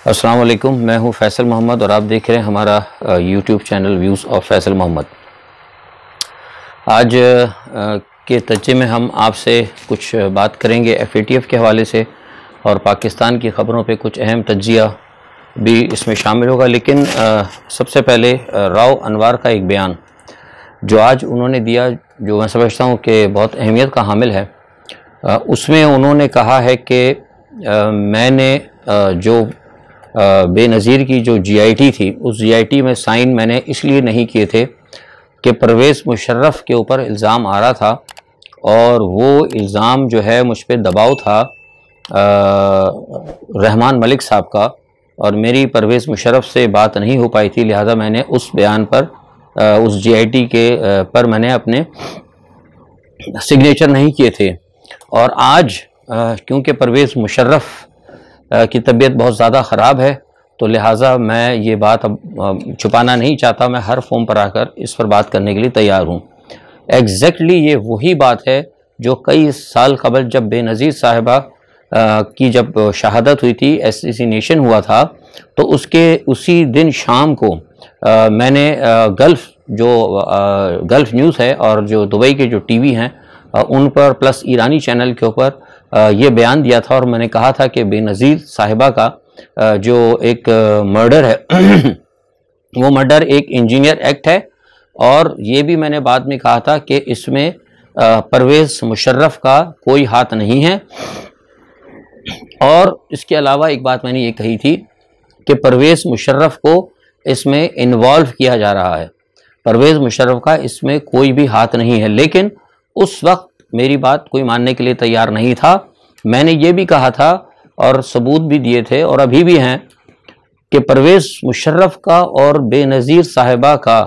अस्सलाम वालेकुम, मैं हूं फैसल मोहम्मद और आप देख रहे हैं हमारा YouTube channel views of Faisal Mohammad. आज के तज्जे में हम आपसे कुछ बात करेंगे FATF के हवाले से और पाकिस्तान की ख़बरों पे कुछ अहम तज्जिया भी इसमें शामिल होगा। लेकिन सबसे पहले राव अनवार का एक बयान जो आज उन्होंने दिया, जो मैं समझता हूँ कि बहुत अहमियत का हामिल है। उसमें उन्होंने कहा है कि मैंने जो बेनज़ीर की जो GIT थी, उस GIT में साइन मैंने इसलिए नहीं किए थे कि परवेज़ मुशर्रफ के ऊपर इल्ज़ाम आ रहा था और वो इल्ज़ाम जो है मुझ पर दबाव था रहमान मलिक साहब का, और मेरी परवेज़ मुशर्रफ से बात नहीं हो पाई थी, लिहाजा मैंने उस बयान पर उस GIT के पर मैंने अपने सिग्नेचर नहीं किए थे। और आज क्योंकि परवेज़ मुशर्रफ की तबीयत बहुत ज़्यादा ख़राब है, तो लिहाजा मैं ये बात अब छुपाना नहीं चाहता, मैं हर फॉर्म पर आकर इस पर बात करने के लिए तैयार हूँ। एग्जैक्टली ये वही बात है जो कई साल कबल जब बेनज़ीर साहिबा की जब शहादत हुई थी, एसेसिनेशन हुआ था, तो उसके उसी दिन शाम को मैंने गल्फ़ न्यूज़ है और जो दुबई के जो TV हैं उन पर प्लस ईरानी चैनल के ऊपर ये बयान दिया था और मैंने कहा था कि बेनज़ीर साहिबा का जो एक मर्डर है वो मर्डर एक इंजीनियर एक्ट है, और ये भी मैंने बाद में कहा था कि इसमें परवेज़ मुशर्रफ का कोई हाथ नहीं है। और इसके अलावा एक बात मैंने ये कही थी कि परवेज़ मुशर्रफ को इसमें इन्वॉल्व किया जा रहा है, परवेज़ मुशर्रफ का इसमें कोई भी हाथ नहीं है। लेकिन उस वक्त मेरी बात कोई मानने के लिए तैयार नहीं था। मैंने ये भी कहा था और सबूत भी दिए थे और अभी भी हैं कि परवेज़ मुशर्रफ का और बेनज़ीर साहिबा का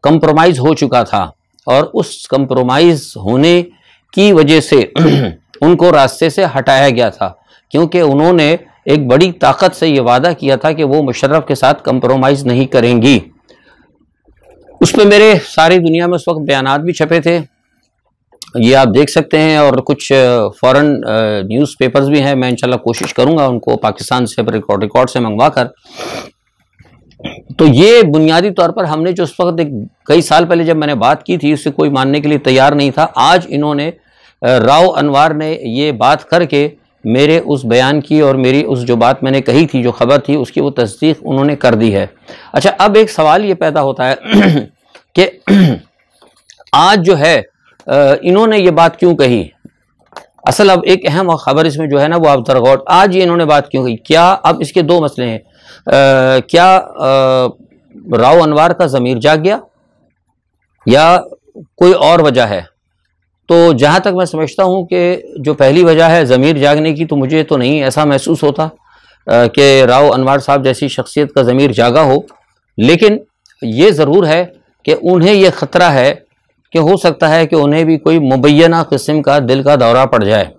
कंप्रोमाइज़ हो चुका था, और उस कंप्रोमाइज़ होने की वजह से उनको रास्ते से हटाया गया था, क्योंकि उन्होंने एक बड़ी ताकत से ये वादा किया था कि वो मुशर्रफ के साथ कंप्रोमाइज़ नहीं करेंगी। उस पर मेरे सारी दुनिया में उस वक्त बयानात भी छपे थे, ये आप देख सकते हैं, और कुछ फॉरेन न्यूज़पेपर्स भी हैं। मैं इंशाल्लाह कोशिश करूंगा उनको पाकिस्तान से रिकॉर्ड से मंगवा कर। तो ये बुनियादी तौर पर हमने जो उस वक्त कई साल पहले जब मैंने बात की थी, उससे कोई मानने के लिए तैयार नहीं था। आज इन्होंने राव अनवार ने ये बात करके मेरे उस बयान की और मेरी उस जो बात मैंने कही थी, जो खबर थी, उसकी वो तस्दीक उन्होंने कर दी है। अच्छा, अब एक सवाल ये पैदा होता है कि आज जो है इन्होंने ये बात क्यों कही। असल अब एक अहम खबर इसमें जो है ना वो आप जरा गौर, आज ये इन्होंने बात क्यों कही, क्या अब इसके दो मसले हैं। क्या राव अनवार का ज़मीर जाग गया या कोई और वजह है। तो जहाँ तक मैं समझता हूँ कि जो पहली वजह है ज़मीर जागने की, तो मुझे तो नहीं ऐसा महसूस होता कि राव अनवार साहब जैसी शख्सियत का ज़मीर जागा हो। लेकिन ये ज़रूर है कि उन्हें यह ख़तरा है कि हो सकता है कि उन्हें भी कोई मुबैना किस्म का दिल का दौरा पड़ जाए।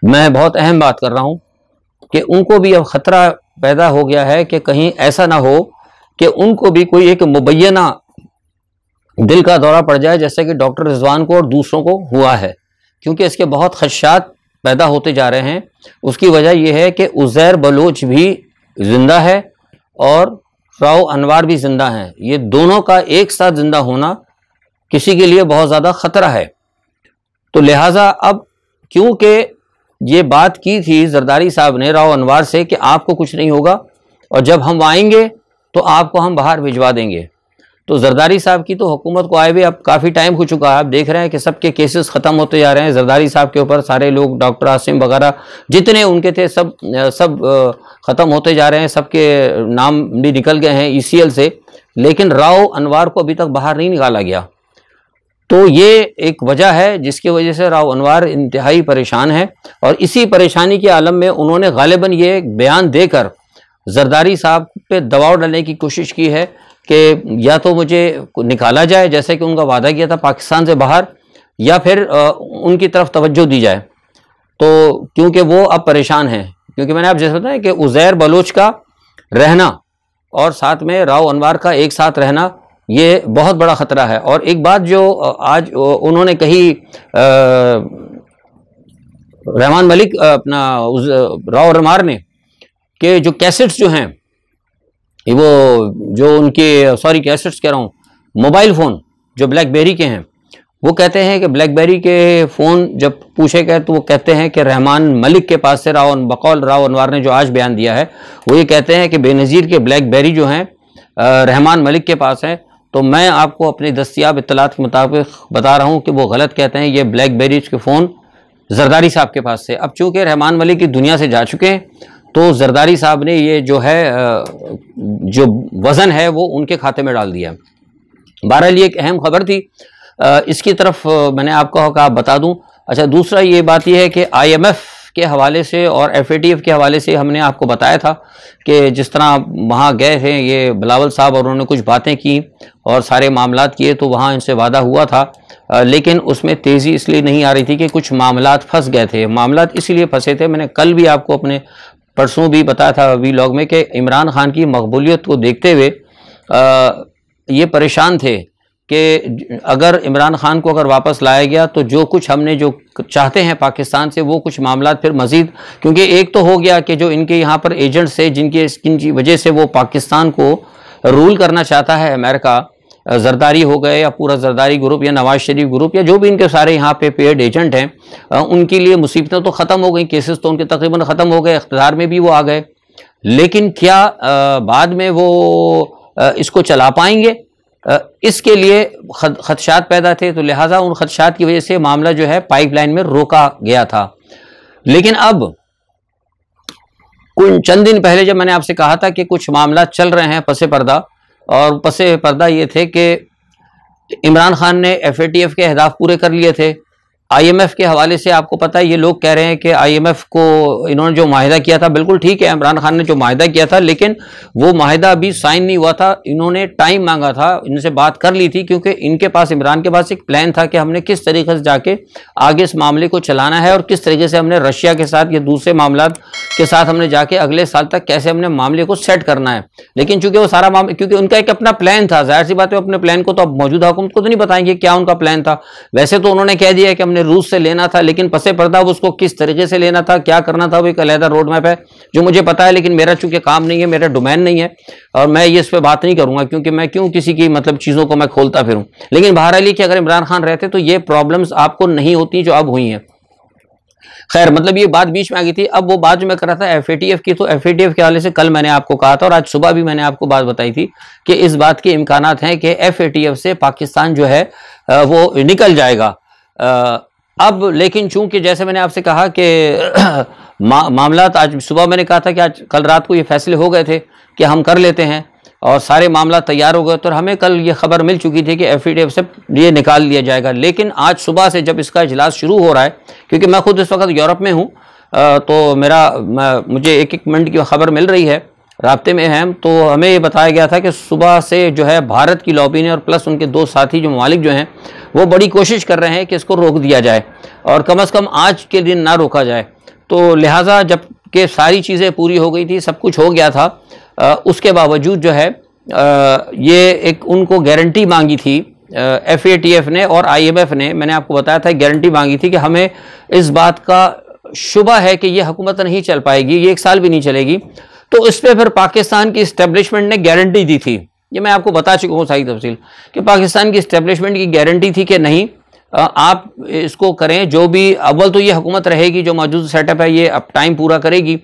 मैं बहुत अहम बात कर रहा हूँ कि उनको भी अब ख़तरा पैदा हो गया है कि कहीं ऐसा ना हो कि उनको भी कोई एक मुबैना दिल का दौरा पड़ जाए, जैसे कि डॉक्टर रिजवान को और दूसरों को हुआ है, क्योंकि इसके बहुत खदशात पैदा होते जा रहे हैं। उसकी वजह यह है कि उज़ैर बलोच भी ज़िंदा है और राव अनवार भी ज़िंदा हैं। ये दोनों का एक साथ ज़िंदा होना किसी के लिए बहुत ज़्यादा ख़तरा है। तो लिहाजा अब क्योंकि ये बात की थी जरदारी साहब ने राव अनवार से कि आपको कुछ नहीं होगा और जब हम आएंगे तो आपको हम बाहर भिजवा देंगे, तो जरदारी साहब की तो हुकूमत को आए हुए अब काफ़ी टाइम हो चुका है। आप देख रहे हैं कि सबके केसेस ख़त्म होते जा रहे हैं। जरदारी साहब के ऊपर सारे लोग, डॉक्टर आसिम वगैरह जितने उनके थे, सब ख़त्म होते जा रहे हैं, सबके नाम भी निकल गए हैं ECL से, लेकिन राव अनवार को अभी तक बाहर नहीं निकाला गया। तो ये एक वजह है जिसकी वजह से राव अनवार इंतहाई परेशान है, और इसी परेशानी के आलम में उन्होंने गालिबन ये बयान देकर जरदारी साहब पे दबाव डालने की कोशिश की है कि या तो मुझे निकाला जाए, जैसे कि उनका वादा किया था पाकिस्तान से बाहर, या फिर उनकी तरफ तवज्जो दी जाए। तो क्योंकि वो अब परेशान हैं, क्योंकि मैंने आप जैसे बताया कि उज़ैर बलोच का रहना और साथ में राव अनवार का एक साथ रहना, ये बहुत बड़ा ख़तरा है। और एक बात जो आज उन्होंने कही, रहमान मलिक अपना राव अनवार ने, कि जो कैसेट्स जो हैं, वो जो उनके सॉरी कैसेट्स कह रहा हूँ, मोबाइल फ़ोन जो ब्लैकबेरी के हैं, वो कहते हैं कि ब्लैकबेरी के फ़ोन जब पूछे गए तो वो कहते हैं कि रहमान मलिक के पास से बकौल राव अनवार ने जो आज बयान दिया है, वो ये कहते हैं कि बेनज़ीर के ब्लैकबेरी जो हैं रहमान मलिक के पास हैं। तो मैं आपको अपनी दस्तियाब इत्तलात के मुताबिक बता रहा हूँ कि वो गलत कहते हैं, ये ब्लैकबेरीज के फ़ोन जरदारी साहब के पास से। अब चूँकि रहमान मलिक की दुनिया से जा चुके हैं तो जरदारी साहब ने ये जो है जो वज़न है वो उनके खाते में डाल दिया। बहरहाल ये एक अहम खबर थी, इसकी तरफ मैंने आपको कहा बता दूं। अच्छा, दूसरा ये बात ये है कि IMF के हवाले से और FATF के हवाले से हमने आपको बताया था कि जिस तरह वहाँ गए थे ये बिलावल साहब और उन्होंने कुछ बातें की और सारे मामलात किए, तो वहाँ इनसे वादा हुआ था, लेकिन उसमें तेज़ी इसलिए नहीं आ रही थी कि कुछ मामलात फंस गए थे। मामलात इसीलिए फंसे थे, मैंने कल भी आपको अपने परसों भी बताया था वीलॉग में कि इमरान खान की मकबूलियत को देखते हुए ये परेशान थे कि अगर इमरान खान को अगर वापस लाया गया तो जो कुछ हमने जो चाहते हैं पाकिस्तान से वो कुछ मामलात फिर मज़ीद, क्योंकि एक तो हो गया कि जो इनके यहाँ पर एजेंट्स थे जिनकी वजह से वो पाकिस्तान को रूल करना चाहता है अमेरिका, जरदारी हो गए या पूरा जरदारी ग्रुप या नवाज शरीफ ग्रुप या जो भी इनके सारे यहाँ पे पेड एजेंट हैं, उनके लिए मुसीबतें तो ख़त्म हो गई, केसेस तो उनके तकरीबन ख़त्म हो गए, इख्तियार में भी वो आ गए, लेकिन क्या बाद में वो इसको चला पाएंगे? इसके लिए खदशात पैदा थे, तो लिहाजा उन खदशात की वजह से मामला जो है पाइपलाइन में रोका गया था। लेकिन अब कुछ चंद दिन पहले जब मैंने आपसे कहा था कि कुछ मामला चल रहे हैं पसे पर्दा, और पसे पर्दा ये थे कि इमरान खान ने FATF के अहदाफ पूरे कर लिए थे। IMF के हवाले से आपको पता है, ये लोग कह रहे हैं कि IMF को इन्होंने जो माहिदा किया था, बिल्कुल ठीक है, इमरान खान ने जो माहिदा किया था, लेकिन वो माहिदा अभी साइन नहीं हुआ था। इन्होंने टाइम मांगा था, इनसे बात कर ली थी, क्योंकि इनके पास, इमरान के पास एक प्लान था कि हमने किस तरीके से जाके आगे इस मामले को चलाना है और किस तरीके से हमने रशिया के साथ या दूसरे मामलात के साथ हमने जाके अगले साल तक कैसे हमने मामले को सेट करना है। लेकिन चूंकि वो सारा मामला, क्योंकि उनका एक अपना प्लान था, जाहिर सी बात है अपने प्लान को तो अब मौजूदा हुकूमत को तो नहीं बताएंगे क्या उनका प्लान था। वैसे तो उन्होंने कह दिया कि हमने रूस से लेना था, लेकिन पसे पर्दा उसको किस तरीके से लेना था, क्या करना था, वो एक अलहदा रोड मैप है जो मुझे पता है, लेकिन मेरा चूंकि काम नहीं है, मेरा डोमेन नहीं है और मैं ये इस पर बात नहीं करूंगा, क्योंकि मैं क्यों किसी की मतलब चीज़ों को मैं खोलता फिरूं। लेकिन बहरहाल कि अगर इमरान खान रहते तो ये प्रॉब्लम्स आपको नहीं होती जो अब हुई हैं। खैर, मतलब ये बात बीच में आ गई थी। अब वो बात जो मैं कर रहा था FATF की, तो FATF के हवाले से कल मैंने आपको कहा था और आज सुबह भी मैंने आपको बात बताई थी कि इस बात के इम्कानात हैं कि FATF से पाकिस्तान जो है वो निकल जाएगा। अब लेकिन चूंकि जैसे मैंने आपसे कहा कि मामलात, आज सुबह मैंने कहा था कि आज कल रात को ये फैसले हो गए थे कि हम कर लेते हैं और सारे मामला तैयार हो गए, तो हमें कल ये खबर मिल चुकी थी कि FATF से ये निकाल लिया जाएगा। लेकिन आज सुबह से जब इसका इजलास शुरू हो रहा है, क्योंकि मैं खुद इस वक्त यूरोप में हूँ, तो मुझे एक मिनट की खबर मिल रही है, राब्ते में हैं, तो हमें ये बताया गया था कि सुबह से जो है भारत की लॉबी ने और प्लस उनके दो साथी जो ममालिक जो हैं वो बड़ी कोशिश कर रहे हैं कि इसको रोक दिया जाए और कम से कम आज के दिन ना रोका जाए। तो लिहाजा जब कि सारी चीज़ें पूरी हो गई थी, सब कुछ हो गया था, उसके बावजूद जो है ये एक उनको गारंटी मांगी थी FATF ने और IMF ने, मैंने आपको बताया था गारंटी मांगी थी कि हमें इस बात का शुबा है कि ये हुकूमत नहीं चल पाएगी, ये 1 साल भी नहीं चलेगी। तो इस पर फिर पाकिस्तान की इस्टेब्लिशमेंट ने गारंटी दी थी, ये मैं आपको बता चुका हूँ सारी तफसील, कि पाकिस्तान की इस्टेब्लिशमेंट की गारंटी थी कि नहीं आप इसको करें, जो भी अव्वल तो ये हुकूमत रहेगी, जो मौजूदा सेटअप है ये अब टाइम पूरा करेगी,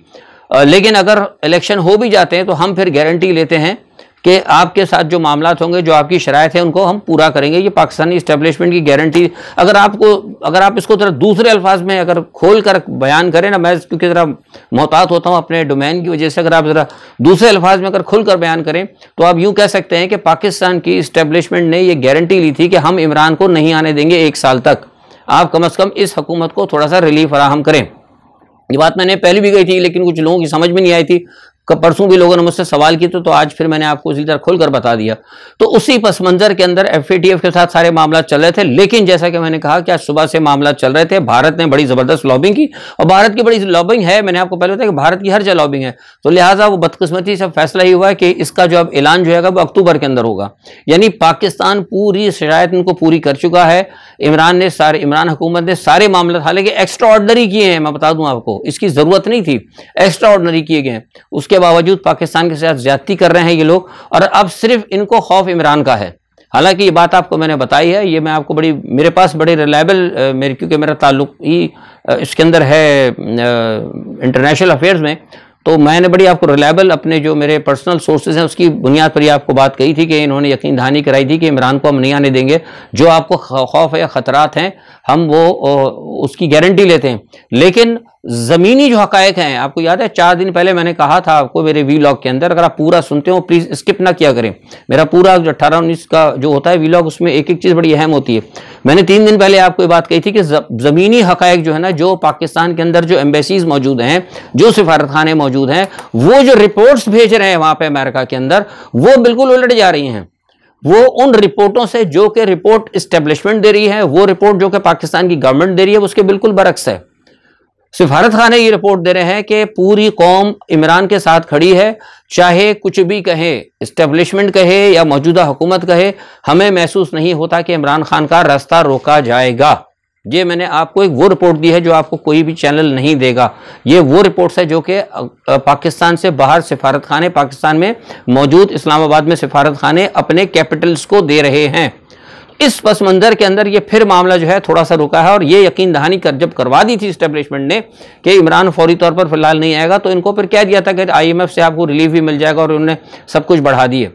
लेकिन अगर इलेक्शन हो भी जाते हैं तो हम फिर गारंटी लेते हैं कि आपके साथ जो मामलात होंगे, जो आपकी शराइत है, उनको हम पूरा करेंगे। ये पाकिस्तानी इस्टेब्लिशमेंट की गारंटी। अगर आप इसको जरा दूसरे अल्फाज में अगर खोल कर बयान करें ना, मैं क्योंकि ज़रा मोहतात होता हूँ अपने डोमेन की वजह से, अगर आप ज़रा दूसरे अल्फाज में अगर खुल कर बयान करें तो आप यूँ कह सकते हैं कि पाकिस्तान की इस्टेब्लिशमेंट ने ये गारंटी ली थी कि हम इमरान को नहीं आने देंगे 1 साल तक, आप कम अज़ कम इस हुकूमत को थोड़ा सा रिलीफ फराहम करें। ये बात मैंने पहले भी कही थी, लेकिन कुछ लोगों की समझ में नहीं आई थी। परसों भी लोगों ने मुझसे सवाल किए तो आज फिर मैंने आपको इसी तरह खुलकर बता दिया। तो उसी पस मंजर के अंदर FATF के साथ सारे मामला चल रहे थे, लेकिन जैसा कि मैंने कहा कि आज सुबह से मामला चल रहे थे, भारत ने बड़ी जबरदस्त लॉबिंग की, और भारत की बड़ी लॉबिंग है, मैंने आपको पहले बताया कि भारत की हर जगह लॉबिंग है। तो लिहाजा वो बदकिस्मती से फैसला ही हुआ है कि इसका जो अब ऐलान जो है वो अक्टूबर के अंदर होगा। यानी पाकिस्तान पूरी शरायत इनको पूरी कर चुका है। इमरान हुकूमत ने सारे मामले हालांकि एक्स्ट्रा ऑर्डनरी किए हैं, मैं बता दूं आपको, इसकी जरूरत नहीं थी, एक्स्ट्रा ऑर्डनरी किए गए हैं। उसके बावजूद पाकिस्तान के साथ ज्यादती कर रहे हैं ये लोग, और अब सिर्फ इनको खौफ इमरान का है। हालांकि ये बात आपको मैंने बताई है, ये मैं आपको मेरे पास बड़े रिलायबल क्योंकि मेरा ताल्लुक ही इसके अंदर है इंटरनेशनल अफेयर्स में, तो मैंने बड़ी आपको रिलायबल अपने जो मेरे पर्सनल सोर्सेज हैं उसकी बुनियाद पर ये आपको बात कही थी कि इन्होंने यकीन दहानी कराई थी कि इमरान को हम नहीं आने देंगे, जो आपको खौफ है या ख़तरात हैं हम वो उसकी गारंटी लेते हैं। लेकिन ज़मीनी जो हकायक हैं, आपको याद है 4 दिन पहले मैंने कहा था आपको मेरे वीलॉग के अंदर, अगर आप पूरा सुनते हो प्लीज़ स्किप ना किया करें, मेरा पूरा 18-19 का जो होता है वीलॉग उसमें एक एक चीज़ बड़ी अहम होती है। मैंने 3 दिन पहले आपको ये बात कही थी कि ज़मीनी हकायक जो है ना, जो पाकिस्तान के अंदर जो एम्बेसीज मौजूद हैं, जो सिफारत खाने मौजूद हैं, वो जो रिपोर्ट्स भेज रहे हैं वहाँ पर अमेरिका के अंदर, वो बिल्कुल उलट जा रही हैं। वो उन रिपोर्टों से जो कि रिपोर्ट इस्टेब्लिशमेंट दे रही है, वो रिपोर्ट जो कि पाकिस्तान की गवर्नमेंट दे रही है, उसके बिल्कुल बरक्स है। सिफारत खाने ये रिपोर्ट दे रहे हैं कि पूरी कौम इमरान के साथ खड़ी है, चाहे कुछ भी कहे, इस्टेब्लिशमेंट कहे या मौजूदा हुकूमत कहे, हमें महसूस नहीं होता कि इमरान खान का रास्ता रोका जाएगा। ये मैंने आपको एक वो रिपोर्ट दी है जो आपको कोई भी चैनल नहीं देगा। ये वो रिपोर्ट्स है जो कि पाकिस्तान से बाहर सिफारत खाने, पाकिस्तान में मौजूद इस्लामाबाद में सिफारत खाने अपने कैपिटल्स को दे रहे हैं। इस पस मंजर के अंदर ये फिर मामला जो है थोड़ा सा रुका है, और ये यकीन दहानी जब करवा दी थी इस्टेब्लिशमेंट ने कि इमरान फौरी तौर पर फिलहाल नहीं आएगा, तो इनको फिर कह दिया था कि IMF से आपको रिलीफ भी मिल जाएगा, और उन्होंने सब कुछ बढ़ा दिए।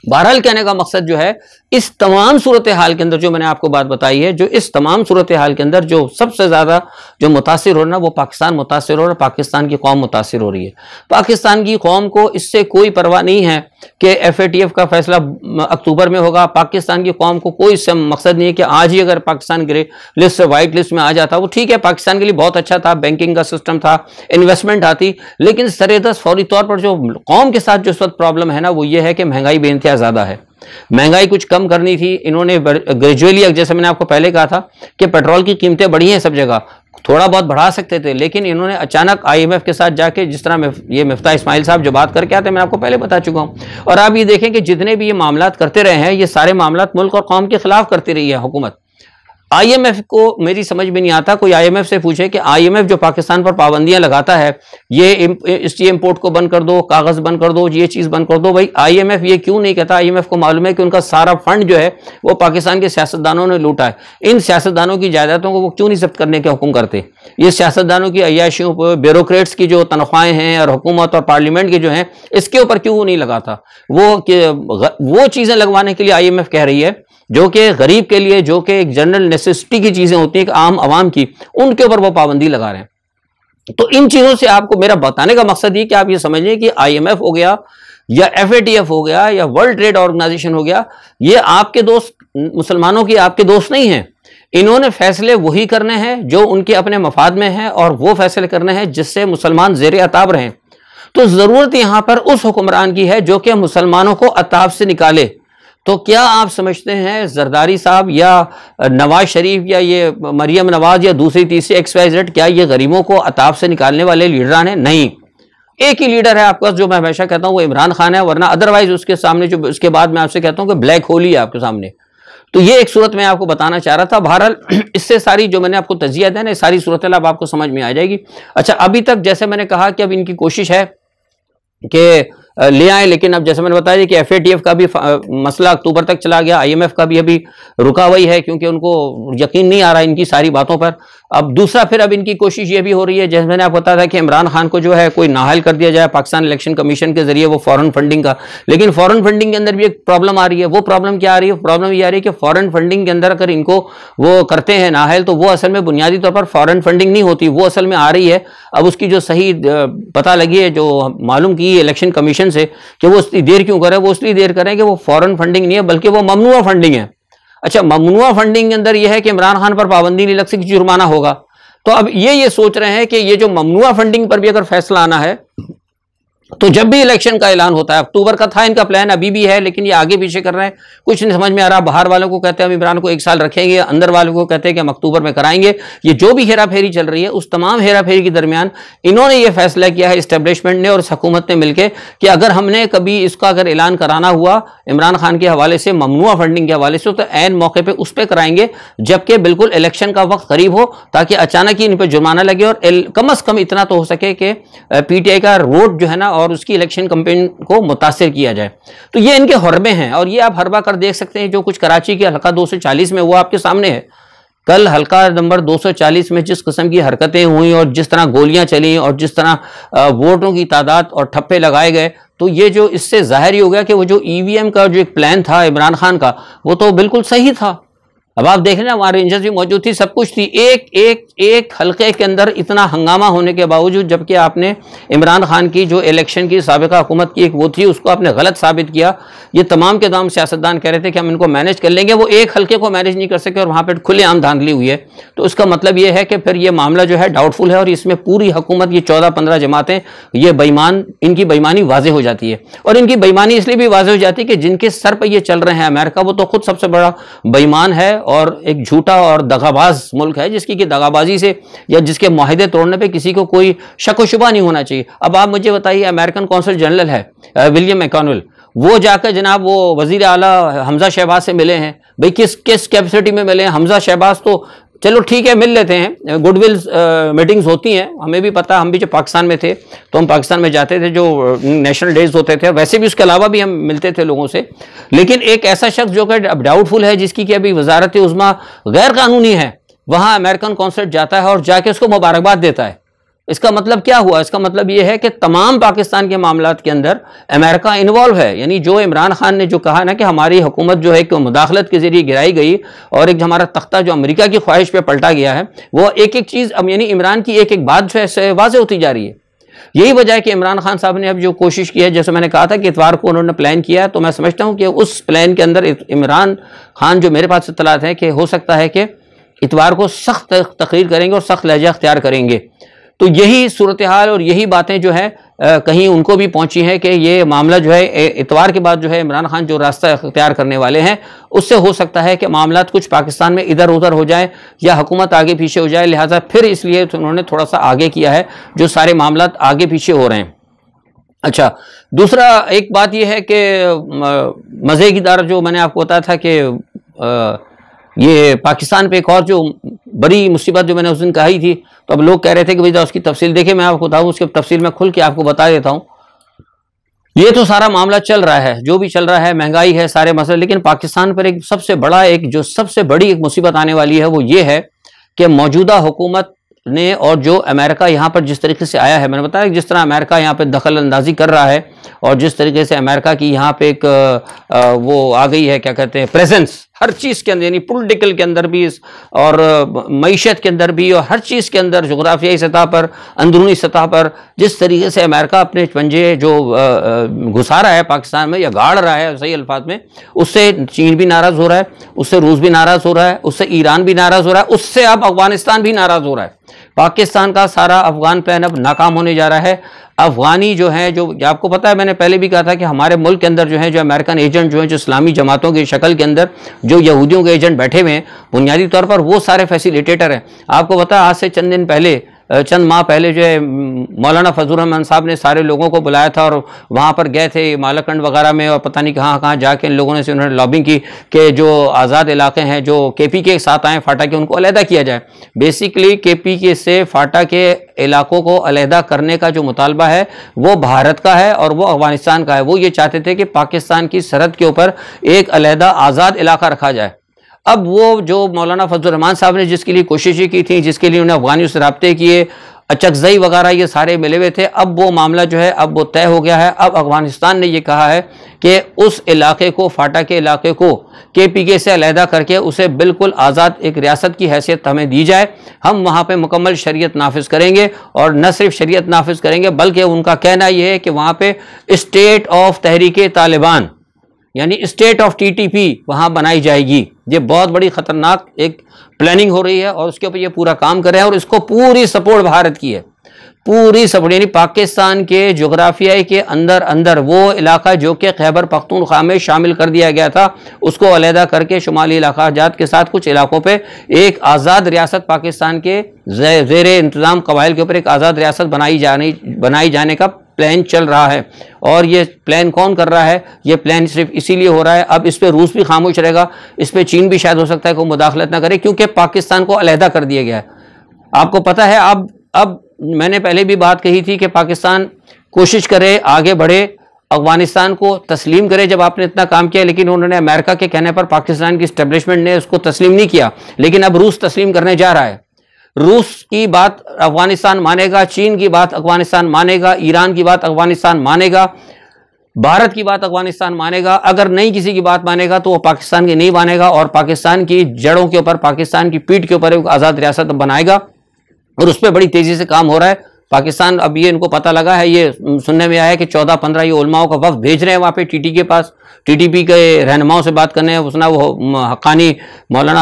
बहरहाल कहने का मकसद जो है, इस तमाम सूरत हाल के अंदर जो मैंने आपको बात बताई है, जो इस तमाम सूरत हाल के अंदर जो सबसे ज़्यादा जो मुतासिर हो रहा है वो पाकिस्तान मुतासिर हो रहा है, पाकिस्तान की कौम मुतासिर हो रही है। पाकिस्तान की कौम को इससे कोई परवाह नहीं है कि FATF का फैसला अक्टूबर में होगा। पाकिस्तान की कौम को कोई इससे मकसद नहीं है कि आज ही अगर पाकिस्तान ग्रे लिस्ट से वाइट लिस्ट में आ जाता, वो ठीक है, पाकिस्तान के लिए बहुत अच्छा था, बैंकिंग का सिस्टम था, इन्वेस्टमेंट आती, लेकिन सरेदस फौरी तौर पर जो कौम के साथ जो इस वक्त प्रॉब्लम है ना, वो ये है कि महंगाई बेइंतहा ज़्यादा है। महंगाई कुछ कम करनी थी, इन्होंने ग्रेजुअली, जैसे मैंने आपको पहले कहा था कि पेट्रोल की कीमतें बढ़ी हैं सब जगह, थोड़ा बहुत बढ़ा सकते थे, लेकिन इन्होंने अचानक IMF के साथ जाके, जिस तरह ये मिफ्ता इस्माइल साहब जो बात करके आते हैं, मैं आपको पहले बता चुका हूं। और आप ये देखें कि जितने भी ये मामलात करते रहे हैं, ये सारे मामलात मुल्क और कौम के खिलाफ करती रही है हुकूमत। IMF को मेरी समझ में नहीं आता, कोई IMF से पूछे कि IMF जो पाकिस्तान पर पाबंदियां लगाता है, ये इंपोर्ट को बंद कर दो, कागज़ बंद कर दो, ये चीज़ बंद कर दो, भाई IMF ये क्यों नहीं कहता? IMF को मालूम है कि उनका सारा फंड जो है वो पाकिस्तान के सियासतदानों ने लूटा है। इन सियासतदानों की जायदादों को वो क्यों नहीं जब्त करने के हुक्म करते? ये सियासतदानों की अय्याशियों पर, ब्यूरोक्रेट्स की जो तनख्वाहें हैं और हुकूमत और पार्लियामेंट की जो हैं, इसके ऊपर क्यों नहीं लगाता? वो चीज़ें लगवाने के लिए IMF कह रही है जो कि गरीब के लिए, जो कि एक जनरल नेसेसिटी की चीजें होती हैं आम आवाम की, उनके ऊपर वो पाबंदी लगा रहे हैं। तो इन चीजों से आपको मेरा बताने का मकसद ये कि आप ये समझ लें कि IMF हो गया या FATF हो गया या वर्ल्ड ट्रेड ऑर्गेनाइजेशन हो गया, ये आपके दोस्त, मुसलमानों की आपके दोस्त नहीं हैं। इन्होंने फैसले वही करने हैं जो उनके अपने मफाद में हैं, और वो फैसले करने हैं जिससे मुसलमान ज़ेर अताब रहें। तो ज़रूरत यहां पर उस हुक्मरान की है जो कि मुसलमानों को अताब से निकाले। तो क्या आप समझते हैं जरदारी साहब या नवाज शरीफ या ये मरियम नवाज या दूसरी तीसरी XYZ, क्या ये गरीबों को अताब से निकालने वाले लीडरान हैं? नहीं, एक ही लीडर है आपके पास, जो मैं हमेशा कहता हूं वो इमरान खान है, वरना अदरवाइज उसके सामने जो, उसके बाद मैं आपसे कहता हूं कि ब्लैक होल ही है आपके सामने। तो ये एक सूरत मैं आपको बताना चाह रहा था। बहरहाल इससे सारी जो मैंने आपको तजिया दी ना, सारी सूरत अब आपको समझ में आ जाएगी। अच्छा, अभी तक जैसे मैंने कहा कि अब इनकी कोशिश है कि ले आए, लेकिन अब जैसे मैंने बताया कि FATF का भी मसला अक्टूबर तक चला गया, IMF का भी अभी रुका हुआ ही है क्योंकि उनको यकीन नहीं आ रहा इनकी सारी बातों पर। अब दूसरा फिर अब इनकी कोशिश ये भी हो रही है, जैसे मैंने आपको बताया था कि इमरान खान को जो है कोई नाहल कर दिया जाए पाकिस्तान इलेक्शन कमीशन के जरिए, वो फॉरेन फंडिंग का। लेकिन फॉरेन फंडिंग के अंदर भी एक प्रॉब्लम आ रही है। वो प्रॉब्लम क्या आ रही है? प्रॉब्लम ये आ रही है कि फॉरेन फंडिंग के अंदर अगर इनको वो करते हैं नाहल, तो वो असल में बुनियादी तौर पर फॉरेन फंडिंग नहीं होती, वो असल में आ रही है। अब उसकी जो सही पता लगी है, जो मालूम की इलेक्शन कमीशन से कि वो इसलिए देर क्यों करें, वो इसलिए देर करें कि वो फॉरेन फंडिंग नहीं है बल्कि वो ममनुआ फंडिंग है। अच्छा, ममनुआ फंडिंग के अंदर यह है कि इमरान खान पर पाबंदी नहीं लग सकती, जुर्माना होगा। तो अब ये सोच रहे हैं कि ये जो ममनुआ फंडिंग पर भी अगर फैसला आना है तो जब भी इलेक्शन का ऐलान होता है, अक्टूबर का था इनका प्लान, अभी भी है, लेकिन ये आगे पीछे कर रहे हैं, कुछ नहीं समझ में आ रहा। बाहर वालों को कहते हैं हम इमरान को 1 साल रखेंगे, अंदर वालों को कहते हैं कि हम अक्टूबर में कराएंगे। ये जो भी हेरा फेरी चल रही है, उस तमाम हेरा फेरी के दरमियान इन्होंने ये फैसला किया है, इस्टेब्लिशमेंट ने और इस हुकूमत ने मिलकर, कि अगर हमने कभी इसका अगर ऐलान कराना हुआ इमरान खान के हवाले से, ममनुआ फंडिंग के हवाले से, तो ऐन मौके पर उस पर कराएंगे जबकि बिल्कुल इलेक्शन का वक्त करीब हो, ताकि अचानक ही इन पर जुर्माना लगे और कम अज कम इतना तो हो सके कि पीटीआई का वोट जो है ना और उसकी इलेक्शन कैंपेन को मुतासिर किया जाए। तो ये इनके हरबे हैं और ये आप हरबा कर देख सकते हैं। जो कुछ कराची के हल्का 240 में वो आपके सामने है। कल हल्का नंबर 240 में जिस किस्म की हरकतें हुई और जिस तरह गोलियां चली और जिस तरह वोटों की तादाद और ठप्पे लगाए गए, तो ये जो इससे जाहिर ही हो गया कि वो जो ईवीएम का जो एक प्लान था इमरान खान का, वो तो बिल्कुल सही था। अब आप देख लें, वहाँ रेंजर्स भी मौजूद थी, सब कुछ थी। एक हल्के के अंदर इतना हंगामा होने के बावजूद, जबकि आपने इमरान खान की जो इलेक्शन की साबिका हुकूमत की एक वो थी, उसको आपने गलत साबित किया। ये तमाम के तमाम सियासतदान कह रहे थे कि हम इनको मैनेज कर लेंगे, वो एक हल्के को मैनेज नहीं कर सके और वहाँ पर खुलेआम धांधली हुई है। तो उसका मतलब ये है कि फिर ये मामला जो है डाउटफुल है और इसमें पूरी हुकूमत, ये 14-15 जमातें, ये बेईमान, इनकी बेईमानी वाज़ेह हो जाती है। और इनकी बेईमानी इसलिए भी वाज़ेह हो जाती है कि जिनके सर पर ये चल रहे हैं अमेरिका, वो तो खुद सबसे बड़ा बेईमान है और एक झूठा और दगाबाज मुल्क है, जिसकी कि दगाबाजी से या जिसके मुआहिदे तोड़ने पे किसी को कोई शक व शुबा नहीं होना चाहिए। अब आप मुझे बताइए, अमेरिकन कौंसल जनरल है विलियम मैकॉनवेल, वो जाकर जनाब वो वजीर आला हमजा शहबाज से मिले हैं। भाई किस कैपेसिटी में मिले हैं? हमजा शहबाज तो चलो ठीक है, मिल लेते हैं, गुडविल मीटिंग्स होती हैं, हमें भी पता। हम भी जब पाकिस्तान में थे तो हम पाकिस्तान में जाते थे, जो नेशनल डेज होते थे, वैसे भी उसके अलावा भी हम मिलते थे लोगों से। लेकिन एक ऐसा शख्स जो कि अब डाउटफुल है, जिसकी कि अभी वजारत उज़्मा गैर कानूनी है, वहाँ अमेरिकन कॉन्सुलेट जाता है और जाके उसको मुबारकबाद देता है। इसका मतलब क्या हुआ? इसका मतलब यह है कि तमाम पाकिस्तान के मामलात के अंदर अमेरिका इन्वॉल्व है। यानी जो इमरान खान ने जो कहा ना कि हमारी हुकूमत जो है कि मुदाखलत के जरिए गिराई गई और एक हमारा तख्ता जो अमेरिका की ख्वाहिश पे पलटा गया है, वो एक एक चीज़ अब यानी इमरान की एक एक बात जो है वाज़ेह होती जा रही है। यही वजह है कि इमरान खान साहब ने अब जो कोशिश की है, जैसे मैंने कहा था कि इतवार को उन्होंने प्लान किया है, तो मैं समझता हूँ कि उस प्लान के अंदर इमरान खान, जो मेरे पास इत्तलात है कि हो सकता है कि इतवार को सख्त तकरीर करेंगे और सख्त लहजा अख्तियार करेंगे। तो यही सूरत हाल और यही बातें जो है कहीं उनको भी पहुंची हैं कि ये मामला जो है इतवार के बाद जो है इमरान खान जो रास्ता अख्तियार करने वाले हैं, उससे हो सकता है कि मामला कुछ पाकिस्तान में इधर उधर हो जाए या हुकूमत आगे पीछे हो जाए। लिहाजा फिर इसलिए तो उन्होंने थोड़ा सा आगे किया है, जो सारे मामला आगे पीछे हो रहे हैं। अच्छा, दूसरा एक बात यह है कि मज़े की दार जो मैंने आपको बताया था कि ये पाकिस्तान पे एक और जो बड़ी मुसीबत जो मैंने उस दिन कही थी, तो अब लोग कह रहे थे कि भैया उसकी तफसील देखे, मैं आपको बताऊँ, उसकी तफसील में खुल के आपको बता देता हूँ। ये तो सारा मामला चल रहा है, जो भी चल रहा है, महंगाई है, सारे मसले, लेकिन पाकिस्तान पर एक सबसे बड़ी एक मुसीबत आने वाली है, वो ये है कि मौजूदा हुकूमत ने और जो अमेरिका यहाँ पर जिस तरीके से आया है, मैंने बताया जिस तरह अमेरिका यहाँ पे दखल अंदाजी कर रहा है और जिस तरीके से अमेरिका की यहाँ पे एक वो आ गई है, क्या कहते हैं, प्रेजेंस हर चीज़ के अंदर, यानी पॉलिटिकल के अंदर भी और मईशत के अंदर भी और हर चीज़ के अंदर, जोग्राफियाई सतह पर, अंदरूनी सतह पर जिस तरीके से अमेरिका अपने पंजे जो घुसा रहा है पाकिस्तान में या गाड़ रहा है सही अल्फाज में, उससे चीन भी नाराज़ हो रहा है, उससे रूस भी नाराज़ हो रहा है, उससे ईरान भी नाराज़ हो रहा है, उससे अब अफगानिस्तान भी नाराज़ हो रहा है। पाकिस्तान का सारा अफगान प्लान अब नाकाम होने जा रहा है। अफगानी जो है, जो आपको पता है, मैंने पहले भी कहा था कि हमारे मुल्क के अंदर जो है, जो अमेरिकन एजेंट जो है, जो इस्लामी जमातों की शक्ल के अंदर जो यहूदियों के एजेंट बैठे हुए हैं, बुनियादी तौर पर वो सारे फैसिलिटेटर हैं। आपको पता है, आज से चंद दिन पहले, चंद माह पहले जो है मौलाना फजल रहमान साहब ने सारे लोगों को बुलाया था और वहाँ पर गए थे मालाकंड वगैरह में और पता नहीं कहाँ कहाँ जाके इन लोगों ने से उन्होंने लॉबिंग की कि जो आज़ाद इलाके हैं जो KP के साथ आए फाटा के, उनको अलहदा किया जाए। बेसिकली KP के से फाटा के इलाकों को अलहदा करने का जो मुतालबा है वो भारत का है और वो अफगानिस्तान का है। वो ये चाहते थे कि पाकिस्तान की सरहद के ऊपर एक अलहदा आज़ाद इलाका रखा जाए। अब वो जो मौलाना फजल रहमान साहब ने जिसके लिए कोशिशें की थी, जिसके लिए उन्हें अफगानियों से रब्ते किए, अचकजई वगैरह ये सारे मिले हुए थे, अब वो मामला जो है अब वो तय हो गया है। अब अफगानिस्तान ने ये कहा है कि उस इलाके को, फाटा के इलाके को KPK से अलहदा करके उसे बिल्कुल आज़ाद एक रियासत की हैसियत हमें दी जाए। हम वहाँ पे मुकम्मल शरीयत नाफिज करेंगे और न सिर्फ शरीयत नाफिज करेंगे बल्कि उनका कहना यह है कि वहाँ पे स्टेट ऑफ तहरीक तालिबान यानी स्टेट ऑफ TTP वहाँ बनाई जाएगी। ये बहुत बड़ी ख़तरनाक एक प्लानिंग हो रही है और उसके ऊपर ये पूरा काम कर रहे हैं और इसको पूरी सपोर्ट भारत की है। पूरी सब यानी पाकिस्तान के जोग्राफियाई के अंदर अंदर वो इलाका जो कि खैबर पख्तूनख्वा में शामिल कर दिया गया था, उसको अलहदा करके शुमाली इलाका जात के साथ कुछ इलाकों पे एक आज़ाद रियासत पाकिस्तान के ज़ेर इंतज़ाम कबाइल के ऊपर एक आज़ाद रियासत बनाई जाने का प्लान चल रहा है। और ये प्लान कौन कर रहा है? ये प्लान सिर्फ इसीलिए हो रहा है, अब इस पर रूस भी खामोश रहेगा, इस पर चीन भी शायद हो सकता है कोई मुदाखलत ना करे, क्योंकि पाकिस्तान को अलहदा कर दिया गया है। आपको पता है, अब मैंने पहले भी बात कही थी कि पाकिस्तान कोशिश करे, आगे बढ़े, अफगानिस्तान को तस्लीम करे जब आपने इतना काम किया, लेकिन उन्होंने अमेरिका के कहने पर पाकिस्तान की इस्टेब्लिशमेंट ने उसको तस्लीम नहीं किया। लेकिन अब रूस तस्लीम करने जा रहा है। रूस की बात अफगानिस्तान मानेगा, चीन की बात अफगानिस्तान मानेगा, ईरान की बात अफगानिस्तान मानेगा, भारत की बात अफगानिस्तान मानेगा। अगर नहीं किसी की बात मानेगा तो वो पाकिस्तान की नहीं मानेगा और पाकिस्तान की जड़ों के ऊपर, पाकिस्तान की पीठ के ऊपर एक आज़ाद रियासत बनाएगा। और उस पर बड़ी तेज़ी से काम हो रहा है। पाकिस्तान, अब ये इनको पता लगा है, ये सुनने में आया है कि 14-15 ये उलमाओं का वफ्द भेज रहे हैं वहाँ पे टीटी के पास, टीटीपी के रहनुमाओं से बात करने। उसना वो हक्कानी मौलाना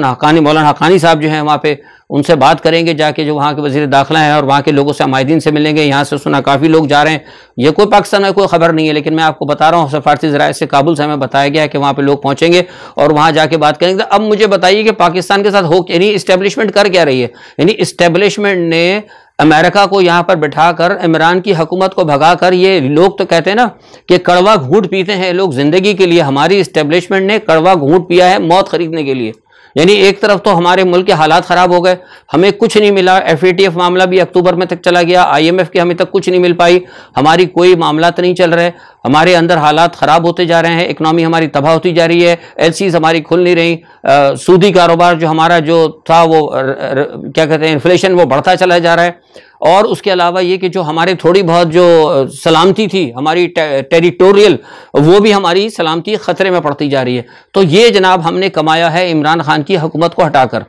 हक्कानी साहब जो हैं वहाँ पे, उनसे बात करेंगे जाके, जो वहाँ के वज़ीर दाखिला हैं, और वहाँ के लोगों से माहिदीन से मिलेंगे। यहाँ से सुना काफ़ी लोग जा रहे हैं। ये कोई पाकिस्तान में कोई खबर नहीं है, लेकिन मैं आपको बता रहा हूँ, सफारती ज़राए से काबुल से हमें बताया गया है कि वहाँ पे लोग पहुँचेंगे और वहाँ जाके बात करेंगे। अब मुझे बताइए कि पाकिस्तान के साथ हो, यानी इस्टेब्लिशमेंट कर क्या रही है? यानी इस्टेब्लिशमेंट ने अमेरिका को यहाँ पर बिठाकर, इमरान की हुकूमत को भगाकर, ये लोग तो कहते हैं ना कि कड़वा घूंट पीते हैं लोग ज़िंदगी के लिए, हमारी इस्टेब्लिशमेंट ने कड़वा घूंट पिया है मौत खरीदने के लिए। यानी एक तरफ तो हमारे मुल्क के हालात ख़राब हो गए, हमें कुछ नहीं मिला, FATF मामला भी अक्टूबर में तक चला गया, IMF की हमें तक कुछ नहीं मिल पाई, हमारी कोई मामलात नहीं चल रहे, हमारे अंदर हालात ख़राब होते जा रहे हैं, इकनॉमी हमारी तबाह होती जा रही है, LCs हमारी खुल नहीं रही, सूदी कारोबार जो हमारा जो था वो क्या कहते हैं, इन्फ्लेशन, वो बढ़ता चला जा रहा है। और उसके अलावा ये कि जो हमारे थोड़ी बहुत जो सलामती थी हमारी टेरिटोरियल, वो भी हमारी सलामती ख़तरे में पड़ती जा रही है। तो ये जनाब हमने कमाया है इमरान खान की हुकूमत को हटाकर।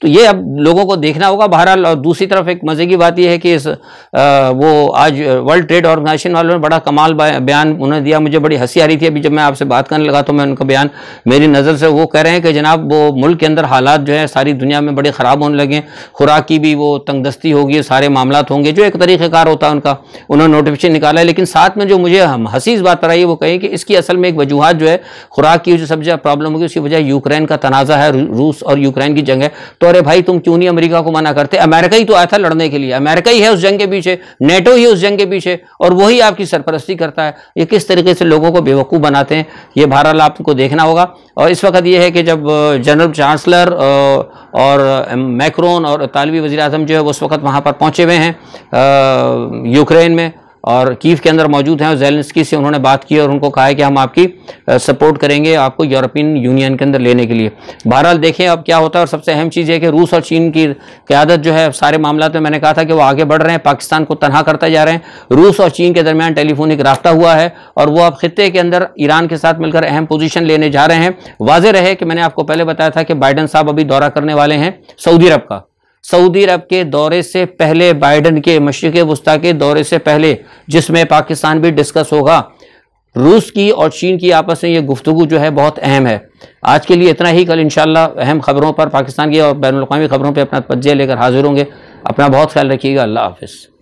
तो ये अब लोगों को देखना होगा। बहरहाल, और दूसरी तरफ एक मज़े की बात यह है कि वो आज वर्ल्ड ट्रेड ऑर्गेनाइजेशन वालों ने बड़ा कमाल बयान उन्होंने दिया। मुझे बड़ी हंसी आ रही थी अभी जब मैं आपसे बात करने लगा तो मैं उनका बयान मेरी नज़र से, वो कह रहे हैं कि जनाब वो मुल्क के अंदर हालात जो है सारी दुनिया में बड़े ख़राब होने लगे, खुराक की भी वो तंगदस्ती होगी, सारे मामलात होंगे, जो एक तरीक़ेकार होता है उनका, उन्होंने नोटिफिकेशन निकाला है। लेकिन साथ में जो मुझे हंसी इस बात पर आई, वो कही कि इसकी असल में एक वजूहत जो है खुराक की जो सबसे प्रॉब्लम होगी, उसकी वजह यूक्रेन का तनाज़ा है, रूस और यूक्रेन की जंग है। तो अरे भाई, तुम क्यों नहीं अमेरिका को मना करते? अमेरिका ही तो आया था लड़ने के लिए, अमेरिका ही है उस जंग के पीछे, नेटो ही उस जंग के पीछे, और वही आपकी सरपरस्ती करता है। ये किस तरीके से लोगों को बेवकूफ़ बनाते हैं, ये बहरहाल आपको देखना होगा। और इस वक्त ये है कि जब जनरल चांसलर और मैक्रोन और इतालवी वज़ीर आज़म जो है वो उस वक्त वहाँ पर पहुँचे हुए हैं यूक्रेन में, और कीव के अंदर मौजूद हैं, और ज़ेलेंस्की से उन्होंने बात की और उनको कहा है कि हम आपकी सपोर्ट करेंगे आपको यूरोपियन यूनियन के अंदर लेने के लिए। बहरहाल देखें अब क्या होता है। और सबसे अहम चीज़ है कि रूस और चीन की क़यादत जो है सारे मामलों में, मैंने कहा था कि वो आगे बढ़ रहे हैं, पाकिस्तान को तनहा करते जा रहे हैं। रूस और चीन के दरमियान टेलीफोनिक राब्ता हुआ है और वो अब खित्ते के अंदर ईरान के साथ मिलकर अहम पोजीशन लेने जा रहे हैं। वाज़ेह रहे कि मैंने आपको पहले बताया था कि बाइडन साहब अभी दौरा करने वाले हैं सऊदी अरब का। सऊदी अरब के दौरे से पहले, बाइडन के मशरिक़ वस्ता के दौरे से पहले, जिसमें पाकिस्तान भी डिस्कस होगा, रूस की और चीन की आपस में ये गुफ्तगू जो है बहुत अहम है। आज के लिए इतना ही। कल इंशाअल्लाह अहम खबरों पर, पाकिस्तान की और बैनुल अक़वामी खबरों पर अपना तवज्जो लेकर हाजिर होंगे। अपना बहुत ख्याल रखिएगा। अल्लाह हाफ़िज़।